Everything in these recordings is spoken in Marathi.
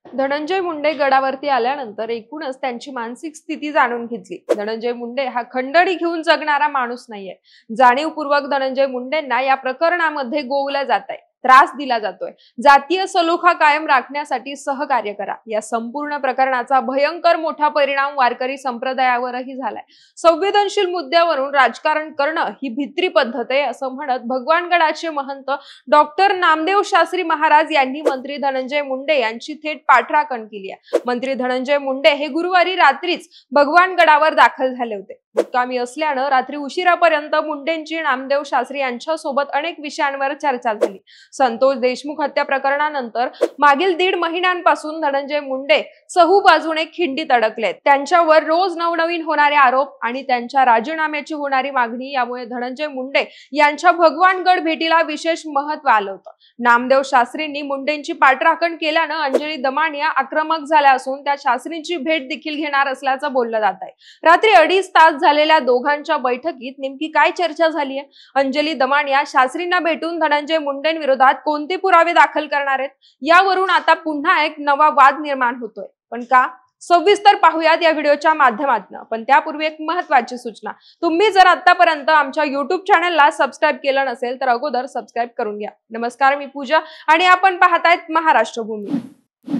धनंजय मुंडे गडावरती आल्यानंतर एकूणच त्यांची मानसिक स्थिती जाणून घेतली। धनंजय मुंडे हा खंडणी घेऊन जगणारा माणूस नाहीये। जाणीवपूर्वक धनंजय मुंडेंना या प्रकरणामध्ये गोवलं जातंय, त्रास दिला जातोय। जातीय सलोखा कायम राखण्यासाठी सहकार्य करा। या संपूर्ण प्रकरणाचा भयंकर मोठा परिणाम वारकरी संप्रदायावरही झालाय। संवेदनशील मुद्द्यावरून राजकारण करणं ही भित्री पद्धत आहे असं म्हणत भगवानगडाचे महंत डॉक्टर नामदेव शास्त्री महाराज यांनी मंत्री धनंजय मुंडे यांची थेट पाठराखण केली आहे। मंत्री धनंजय मुंडे हे गुरुवारी रात्रीच भगवानगडावर दाखल झाले होते। मुक्कामी असल्यानं रात्री उशिरापर्यंत मुंडेंची नामदेव शास्त्री यांच्यासोबत अनेक विषयांवर चर्चा झाली। संतोष देशमुख हत्या प्रकरणानंतर मागील 1.5 महिन्यांपासून धनंजय मुंडे चहू बाजूने खिंडीत अडकलेत। त्यांच्यावर रोज नवनवीन होणारे आरोप आणि त्यांच्या राजीनाम्याची होणारी मागणी यामुळे धनंजय मुंडे यांच्या भगवानगड भेटीला विशेष महत्त्व आलं होतं। नामदेव शास्त्रींनी मुंडेंची पाठराखण केल्यानं अंजली दमानिया आक्रमक झाल्या असून त्या शास्त्रींची भेट देखील घेणार असल्याचं बोललं जात आहे। रात्री 2.5 तास झालेल्या दोघांच्या बैठकीत नेमकी काय चर्चा झाली आहे? अंजली दमानिया शास्त्रींना भेटून धनंजय मुंडेंविरोधात कोणते पुरावे दाखल करणार आहेत? यावरून आता पुन्हा एक नवा वाद निर्माण होतोय। पण का? सविस्तर पाहूयात या व्हिडिओच्या माध्यमातून। पण त्यापूर्वी एक महत्त्वाची सूचना, तुम्ही जर आतापर्यंत आमच्या YouTube चॅनलला सबस्क्राइब केलं नसेल तर अगोदर सबस्क्राइब करून घ्या। नमस्कार, मी पूजा आणि आपण पाहतायत महाराष्ट्र भूमी।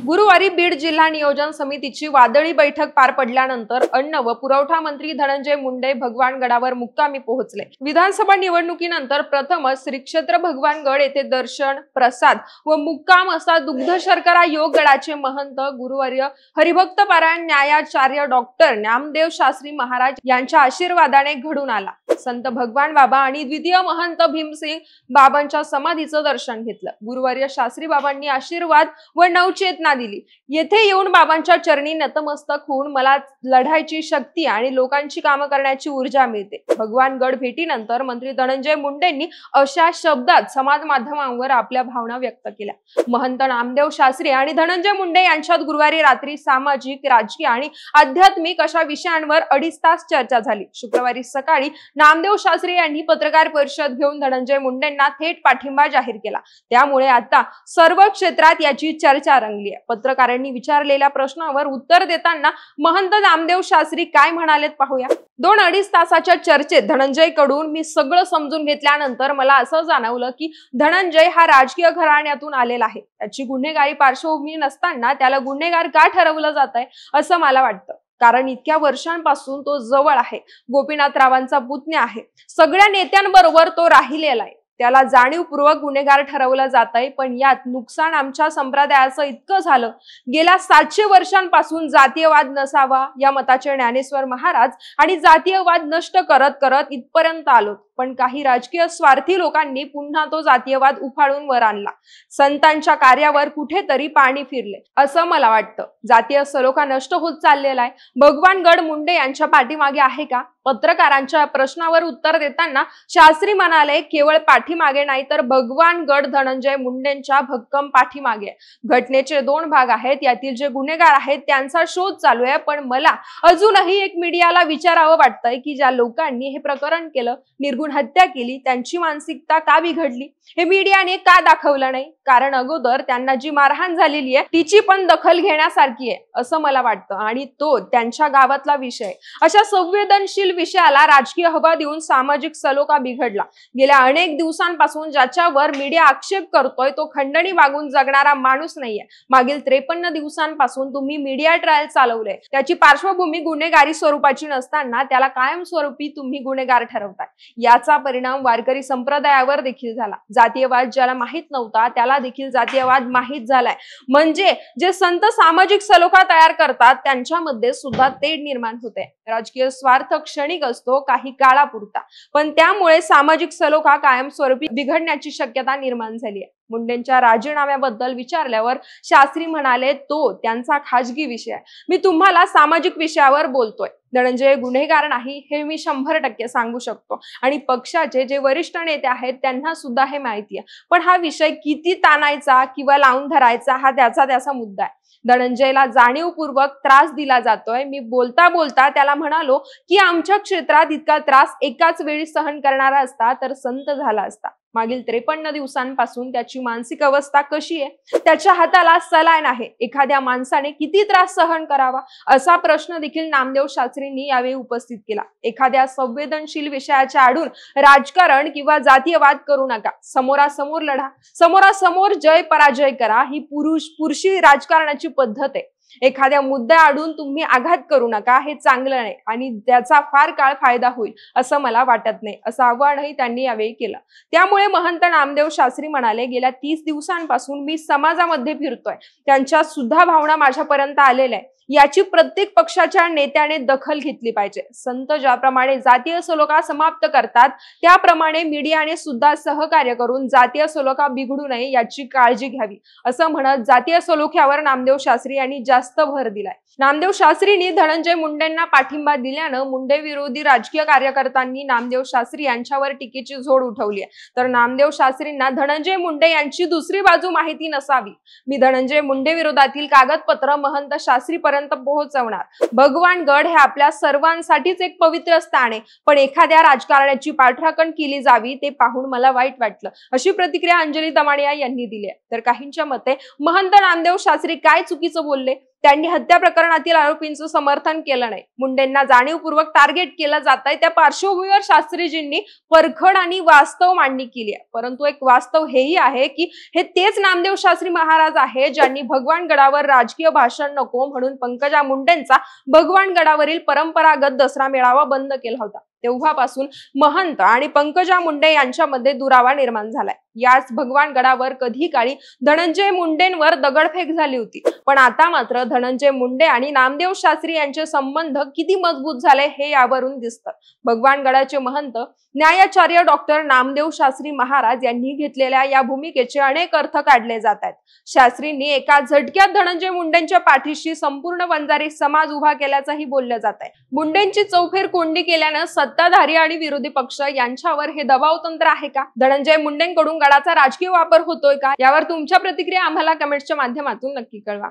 गुरुवारी बीड जिल्हा नियोजन समितीची वादळी बैठक पार पडल्यानंतर अन्न व पुरवठा मंत्री धनंजय मुंडे भगवानगडावर मुक्कामी पोहोचले। विधानसभा निवडणुकीनंतर प्रथमच श्री क्षेत्र भगवानगड येथे दर्शन, प्रसाद व मुक्काम असा दुग्ध शर्करा योग गडाचे महंत गुरुवारी हरिभक्त पारायण न्यायाचार्य डॉक्टर नामदेव शास्त्री महाराज यांच्या आशीर्वादाने घडून आला। संत भगवान बाबा आणि द्वितीय महंत भीमसिंग बाबांच्या समाधीचं दर्शन घेतलं। गुरुवारी शास्त्री बाबांनी आशीर्वाद व नवचेतना दिली। येथे येऊन बाबांच्या चरणी नतमस्तक होऊन मला लढायची शक्ती आणि लोकांची कामं करण्याची ऊर्जा मिळते। भगवानगड भेटीनंतर मंत्री धनंजय मुंडेंनी अशा शब्दात समाज माध्यमांवर आपल्या भावना व्यक्त केल्या। महंत नामदेव शास्त्री आणि धनंजय मुंडे यांच्यात गुरुवारी रात्री सामाजिक, राजकीय आणि आध्यात्मिक अशा विषयांवर 2.5 तास चर्चा झाली। शुक्रवारी सकाळी नामदेव शास्त्री यांनी पत्रकार परिषद घेऊन धनंजय मुंडेंना थेट पाठिंबा जाहीर केला। त्यामुळे आता सर्व क्षेत्रात याची चर्चा रंगली आहे। पत्रकारांनी विचारलेल्या प्रश्नावर उत्तर देताना महंत नामदेव शास्त्री काय म्हणालेत पाहूया। 2-2.5 तासाच्या चर्चेत धनंजय कडून मी सगळं समजून घेतल्यानंतर मला असं जाणवलं की धनंजय हा राजकीय घराण्यातून आलेला आहे। त्याची गुन्हेगारी पार्श्वभूमी नसताना त्याला गुन्हेगार का ठरवलं जात आहे असं मला वाटतं। कारण इतक्या वर्षांपासून तो जवळ आहे, गोपीनाथरावांचा पुतण्या आहे, सगळ्या नेत्यांबरोबर तो राहिलेला आहे। त्याला जाणीवपूर्वक गुन्हेगार ठरवलं जात आहे। पण यात नुकसान आमच्या संप्रदायाचं इतकं झालं। गेल्या 700 वर्षांपासून जातीयवाद नसावा या मताचे ज्ञानेश्वर महाराज आणि जातीयवाद नष्ट करत करत इथपर्यंत आलो। पण काही राजकीय स्वार्थी लोकांनी पुन्हा तो जातीयवाद उफाळून वर आणला। संतांच्या कार्यावर कुठेतरी पाणी फिरले असं मला वाटतं। जातीय सलोखा नष्ट होत चाललेला आहे। भगवानगड मुंडे यांच्या पाठीमागे आहे का? पत्रकारांच्या प्रश्नावर उत्तर देताना शास्त्री म्हणाले, केवळ पाठीमागे नाही तर भगवानगड धनंजय मुंडेंच्या भक्कम पाठीमागे आहे। घटनेचे 2 भाग आहेत। यातील जे गुन्हेगार आहेत त्यांचा शोध चालू आहे। पण मला अजूनही एक मीडियाला विचारावं वाटतंय की ज्या लोकांनी हे प्रकरण केलं, निर्गुण हत्या केली, त्यांची मानसिकता का बिघडली? हे मीडियाने का दाखवलं नाही? कारण अगोदर त्यांना जी मारहाण झालेली आहे तिची पण दखल घेण्यासारखी आहे असं मला वाटतं आणि तो त्यांच्या गावातला विषय। अशा संवेदनशील विषयाला राजकीय हवा देऊन सामाजिक सलोखा बिघडला। गेल्या अनेक दिवसांपासून ज्याच्यावर मीडिया आक्षेप करतोय तो खंडणी मागून जगणारा माणूस नाहीये। मागील 53 दिवसांपासून तुम्ही मीडिया ट्रायल चालवले, त्याची पार्श्वभूमी गुन्हेगारी स्वरूपाची नसताना त्याला कायमस्वरूपी तुम्ही गुन्हेगार ठरवताय। याचा परिणाम वारकरी संप्रदायावर देखील झाला। जातीयवाद ज्याला माहित नव्हता त्याला देखील जातीयवाद माहित झालाय। म्हणजे जे संत सामाजिक सलोखा तयार करतात त्यांच्यामध्ये सुद्धा तेढ निर्माण होते। राजकीय स्वार्थ क्षणिक असतो, काही काळापुरता, पण त्यामुळे सामाजिक सलोखा कायमस्वरूपी बिघडण्याची शक्यता निर्माण झाली आहे। मुंडेंच्या राजीनाम्याबद्दल विचारल्यावर शास्त्री म्हणाले, तो त्यांचा खाजगी विषय आहे। मी तुम्हाला सामाजिक विषयावर बोलतोय। धनंजय गुन्हेगार नाही हे मी 100% सांगू शकतो आणि पक्षाचे जे वरिष्ठ नेते आहेत त्यांना सुद्धा हे माहिती आहे। पण हा विषय किती ताणायचा किंवा लावून धरायचा हा त्याचा मुद्दा आहे। धनंजयला जाणीवपूर्वक त्रास दिला जातोय। मी बोलता बोलता त्याला म्हणालो की आमच्या क्षेत्रात इतका त्रास एकाच वेळी सहन करणारा असता तर संत झाला असता। मागील 53 दिवसांपासून त्याची मानसिक अवस्था कशी आहे, त्याच्या हाताला सलाईन आहे, एखाद्या माणसाने किती त्रास सहन करावा, असा प्रश्न देखील नामदेव शास्त्रींनी यावेळी उपस्थित केला. एखाद्या संवेदनशील विषयाच्या आडून राजकारण किंवा जातीयवाद करू नका. समोरासमोर लढा, समोरासमोर जय पराजय करा. ही पुरुषी राजकारणाची पद्धत आहे. एखाद्या मुद्द्याआडून तुम्ही आघात करू नका. हे चांगलं नाही आणि त्याचा फार काळ फायदा होईल असं मला वाटत नाही, असं आवाहनही त्यांनी यावेळी केलं. त्यामुळे महंत नामदेव शास्त्री म्हणाले, गेल्या 30 दिवसांपासून मी समाजामध्ये फिरतोय, त्यांच्या सुद्धा भावना माझ्यापर्यंत आलेल्या आहे. याची प्रत्येक पक्षाच्या नेत्याने दखल घेतली पाहिजे. संत ज्याप्रमाणे जातीय सलोखा समाप्त करतात, त्याप्रमाणे मीडियाने सुद्धा सहकार्य करून जातीय सलोखा बिघडू नये याची काळजी घ्यावी, असं म्हणत जातीय सलोख्यावर नामदेव शास्त्री यांनी जास्त भर दिलाय. नामदेव शास्त्रींनी धनंजय मुंडेंना पाठिंबा दिल्यानं मुंडे विरोधी राजकीय कार्यकर्त्यांनी नामदेव शास्त्री यांच्यावर टीकेची झोड उठवली आहे. तर नामदेव शास्त्रींना धनंजय मुंडे यांची दुसरी बाजू माहिती नसावी. मी धनंजय मुंडे विरोधातील कागदपत्र महंत शास्त्री पर्यंत पोहोचवणार. भगवानगड हे आपल्या सर्वांसाठीच एक पवित्र स्थान आहे, पण एखाद्या राजकारण्याची पाठराखण केली जावी ते पाहून मला वाईट वाटलं, अशी प्रतिक्रिया अंजली दमाडिया यांनी दिली आहे. तर काहींच्या मते महंत नामदेव शास्त्री काय चुकीचं बोलले? त्यांनी हत्या प्रकरणातील आरोपींचं समर्थन केलं नाही. मुंडेंना जाणीवपूर्वक टार्गेट केलं जात आहे, त्या पार्श्वभूमीवर शास्त्रीजींनी परखड आणि वास्तव मांडणी केली आहे. परंतु एक वास्तव हेही आहे की हे तेच नामदेव शास्त्री महाराज आहे ज्यांनी भगवानगडावर राजकीय भाषण नको म्हणून पंकजा मुंडेंचा भगवानगडावरील परंपरागत दसरा मेळावा बंद केला होता. तेव्हापासून महंत आणि पंकजा मुंडे यांच्यामध्ये दुरावा निर्माण झालाय. याच भगवानगडावर कधी काळी धनंजय मुंडेंवर दगडफेक झाली होती, पण आता मात्र धनंजय मुंडे आणि नामदेव शास्त्री यांचे संबंध किती मजबूत झाले हे यावरून दिसतं. भगवानगडाचे महंत न्यायाचार्य डॉक्टर नामदेव शास्त्री महाराज यांनी घेतलेल्या या भूमिकेचे अनेक अर्थ काढले जात आहेत. शास्त्रींनी एका झटक्यात धनंजय मुंडेंच्या पाठीशी संपूर्ण वंजारी समाज उभा केल्याचंही बोललं जात आहे. मुंडेंची चौफेर कोंडी केल्यानं सत्ताधारी आणि विरोधी पक्ष यांच्यावर हे दबाव तंत्र आहे का? धनंजय मुंडेंकडून गडाचा राजकीय वापर होतोय का? यावर तुमच्या प्रतिक्रिया आम्हाला कमेंट्सच्या माध्यमातून नक्की कळवा.